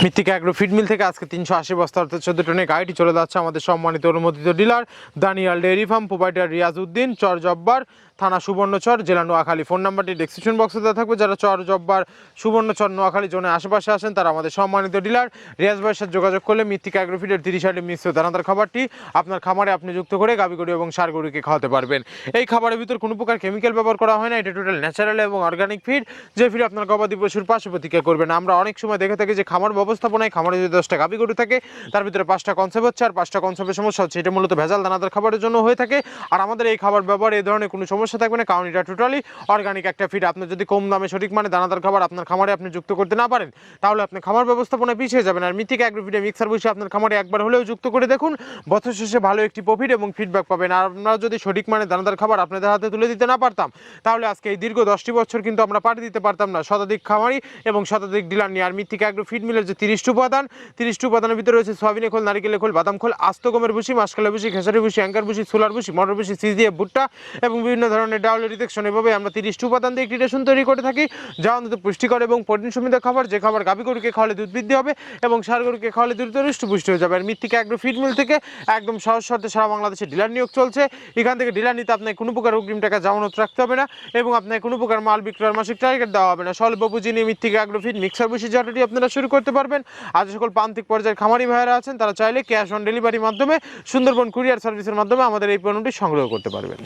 মৃত্তিকা agro feed mill থেকে আজকে 380 বস্তা অর্থাৎ 14 টনের গাড়িটি চলে যাচ্ছে আমাদের সম্মানিত অনুমোদিত dealer Daniyal dairy farm, provider Riaz Uddin, Char Jabbar, থানা সুবর্ণচর, জেলা নোয়াখালী। ফোন নাম্বারটি ডেসক্রিপশন বক্সে দেওয়া থাকবে। যারা চর জব্বার, সুবর্ণচর, নোয়াখালী জোনের আশেপাশে আসেন তারা আমাদের সম্মানিত ডিলার রিয়াজ ভাইয়ের সাথে যোগাযোগ করলে মৃত্তিকা অ্যাগ্রো ফিডের 30 মিশ্র দানাদার খাবারটি আপনার খামারে আপনি যুক্ত করে গাভী গরু এবং ষাঁড় গরুকে খাওয়াতে পারবেন। এই খাবারের ভিতর কোনো প্রকার কেমিক্যাল ব্যবহার করা হয় না। এটা টোটাল ন্যাচারাল এবং অর্গানিক ফিড, যে ফিড আপনার গবাদি পশুর পাশে প্রতিক্রিয়া করবে না। আমরা অনেক সময় দেখে থাকি যে খামার ব্যবস্থাপনায় খামারে যদি 10টা গাভী গরু থাকে তার ভিতরে 5টা কনসেপ্ট হচ্ছে আর 5টা কনসেপ্টের সমস্যা হচ্ছে। এটা মূলত ভেজাল দানাদার খাবারের জন্য হয়ে থাকে। আর আমাদের এই খাবার ব্যবহারে এই ধরনের কোনো সমস্যা থাকবে না, কারণ এটা টোটালি অর্গানিক একটা ফিড। আপনি যদি কম দামে সঠিক মানে দানাদার খাবার আপনার খামারে আপনি যুক্ত করতে না পারেন তাহলে আপনি খামার ব্যবস্থাপনায় পিছিয়ে যাবেন। আর মৃত্তিকা অ্যাগ্রো ফিডে মিক্সার বসে আপনার খামারে একবার হলেও যুক্ত করে দেখুন, বছর শেষে ভালো একটি প্রফিট এবং ফিডব্যাক পাবেন। আর আমরা যদি সঠিক মানে দানাদার খাবার আপনাদের হাতে তুলে দিতে না পারতাম তাহলে আজকে এই দীর্ঘ 10টি বছর কিন্তু আমরা পাঠিয়ে দিতে পারতাম না শতাধিক খামারি এবং শতাধিক ডিলার নিয়ে। আর মৃত্তিকা অ্যাগ্রো ফিড মিলের যে 30টি উপাদান, 30টি উপাদানের ভিতরে রয়েছে সয়াবিনের খোল, নারিকেলের খোল, বাদাম খোল, আস্ত গমের ভুসি, মাসকলাই ভুসি, খেসারি ভুসি, অ্যাঙ্কার ভুসি, সোলার ভুসি, মটর ভুসি, সিজিএফ ভুট্টা এবং বিভিন্ন ধরনের ডাউল রিজেকশন। এভাবে আমরা 30টি উপাদান দিয়ে একটি রেশন তৈরি করে থাকি যা অন্তত পুষ্টিকর এবং প্রোটিন সমৃদ্ধ খাবার, যে খাবার গাভী গরুকে খাওয়ালে দুধ বৃদ্ধি হবে এবং ষাঁড় গরুকে খাওয়ালে দ্রুত হৃষ্টপুষ্ট হয়ে যাবে। আর মৃত্তিকা অ্যাগ্রো ফিড মিল থেকে একদম সহজ শর্তে সারা বাংলাদেশে ডিলার নিয়োগ চলছে। এখান থেকে ডিলার নিতে আপনার কোনো প্রকার অগ্রিম টাকা জামানত রাখতে হবে না এবং আপনার কোনো প্রকার মাল বিক্রয়ের মাসিক টার্গেট দেওয়া হবে না। স্বল্প পুঁজি নিয়ে মৃত্তিকা অ্যাগ্রো ফিড মিক্সার ভুসি জাতটি আপনারা শুরু করতে পারবেন। আর যে সকল প্রান্তিক পর্যায়ের খামারি ভাইয়েরা আছেন তারা চাইলে ক্যাশ অন ডেলিভারির মাধ্যমে সুন্দরবন কুরিয়ার সার্ভিসের মাধ্যমে আমাদের এই পণ্যটি সংগ্রহ করতে পারবেন।